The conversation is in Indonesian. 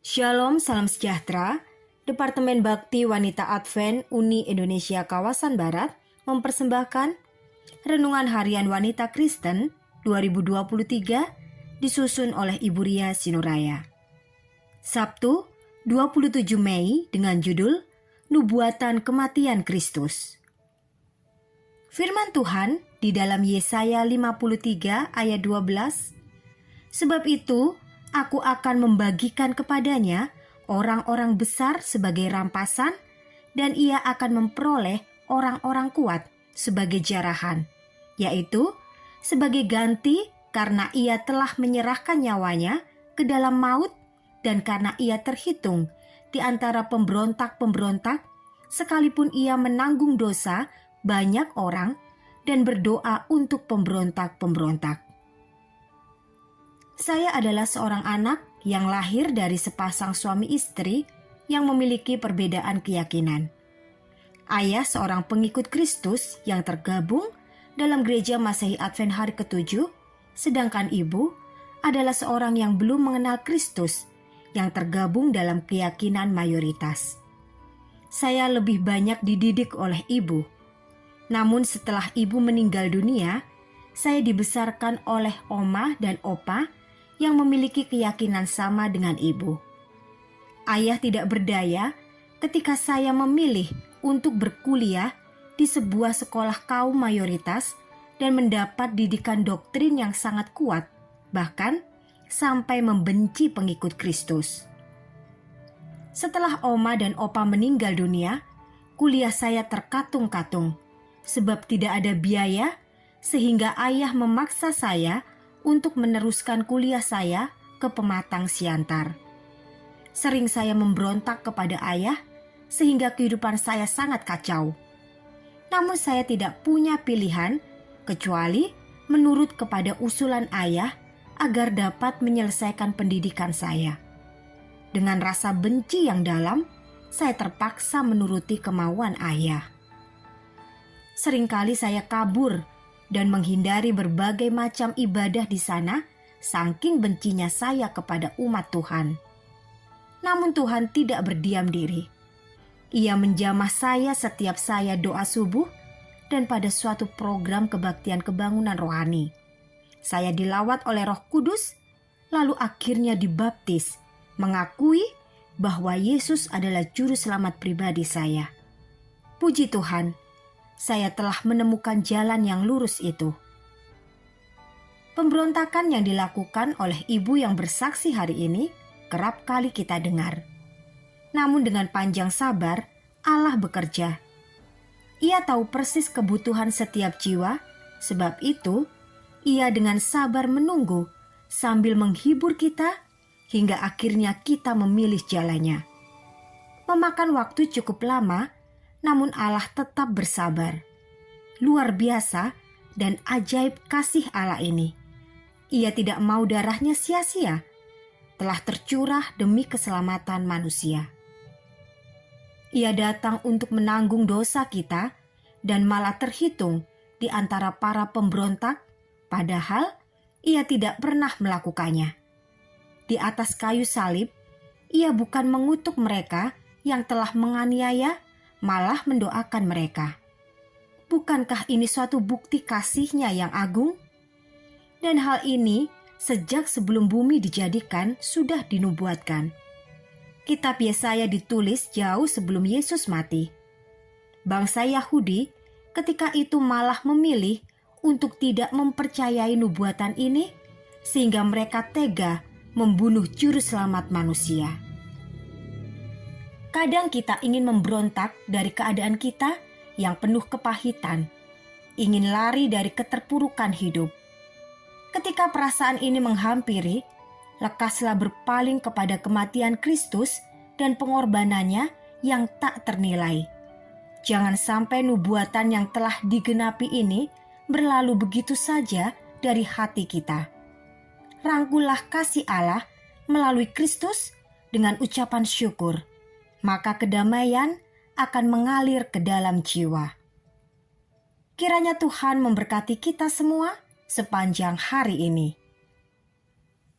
Shalom, salam sejahtera. Departemen Bakti Wanita Advent Uni Indonesia Kawasan Barat mempersembahkan Renungan Harian Wanita Kristen 2023 disusun oleh Ibu Ria Sinuraya. Sabtu, 27 Mei dengan judul Nubuatan Kematian Kristus. Firman Tuhan di dalam Yesaya 53 ayat 12, "Sebab itu, Aku akan membagikan kepadanya orang-orang besar sebagai rampasan, dan ia akan memperoleh orang-orang kuat sebagai jarahan, yaitu sebagai ganti karena ia telah menyerahkan nyawanya ke dalam maut dan karena ia terhitung di antara pemberontak-pemberontak, sekalipun ia menanggung dosa banyak orang dan berdoa untuk pemberontak-pemberontak." Saya adalah seorang anak yang lahir dari sepasang suami istri yang memiliki perbedaan keyakinan. Ayah seorang pengikut Kristus yang tergabung dalam gereja Masehi Advent hari ke-7, sedangkan ibu adalah seorang yang belum mengenal Kristus yang tergabung dalam keyakinan mayoritas. Saya lebih banyak dididik oleh ibu. Namun setelah ibu meninggal dunia, saya dibesarkan oleh oma dan opa yang memiliki keyakinan sama dengan ibu. Ayah tidak berdaya ketika saya memilih untuk berkuliah di sebuah sekolah kaum mayoritas dan mendapat didikan doktrin yang sangat kuat, bahkan sampai membenci pengikut Kristus. Setelah oma dan opa meninggal dunia, kuliah saya terkatung-katung sebab tidak ada biaya, sehingga ayah memaksa saya untuk meneruskan kuliah saya ke Pematang Siantar. Sering saya memberontak kepada ayah sehingga kehidupan saya sangat kacau. Namun saya tidak punya pilihan kecuali menurut kepada usulan ayah agar dapat menyelesaikan pendidikan saya. Dengan rasa benci yang dalam, saya terpaksa menuruti kemauan ayah. Seringkali saya kabur dan menghindari berbagai macam ibadah di sana, saking bencinya saya kepada umat Tuhan. Namun Tuhan tidak berdiam diri. Ia menjamah saya setiap saya doa subuh dan pada suatu program kebaktian kebangunan rohani. Saya dilawat oleh Roh Kudus, lalu akhirnya dibaptis, mengakui bahwa Yesus adalah juru selamat pribadi saya. Puji Tuhan, saya telah menemukan jalan yang lurus itu. Pemberontakan yang dilakukan oleh ibu yang bersaksi hari ini kerap kali kita dengar. Namun dengan panjang sabar, Allah bekerja. Ia tahu persis kebutuhan setiap jiwa, sebab itu Ia dengan sabar menunggu sambil menghibur kita hingga akhirnya kita memilih jalannya. Memakan waktu cukup lama, namun Allah tetap bersabar. Luar biasa dan ajaib kasih Allah ini. Ia tidak mau darahnya sia-sia, telah tercurah demi keselamatan manusia. Ia datang untuk menanggung dosa kita dan malah terhitung di antara para pemberontak, padahal ia tidak pernah melakukannya. Di atas kayu salib, ia bukan mengutuk mereka yang telah menganiaya, malah mendoakan mereka. Bukankah ini suatu bukti kasih-Nya yang agung? Dan hal ini sejak sebelum bumi dijadikan sudah dinubuatkan. Kitab Yesaya ditulis jauh sebelum Yesus mati. Bangsa Yahudi ketika itu malah memilih untuk tidak mempercayai nubuatan ini, sehingga mereka tega membunuh juru selamat manusia. Kadang kita ingin memberontak dari keadaan kita yang penuh kepahitan, ingin lari dari keterpurukan hidup. Ketika perasaan ini menghampiri, lekaslah berpaling kepada kematian Kristus dan pengorbanannya yang tak ternilai. Jangan sampai nubuatan yang telah digenapi ini berlalu begitu saja dari hati kita. Rangkullah kasih Allah melalui Kristus dengan ucapan syukur, maka kedamaian akan mengalir ke dalam jiwa. Kiranya Tuhan memberkati kita semua sepanjang hari ini.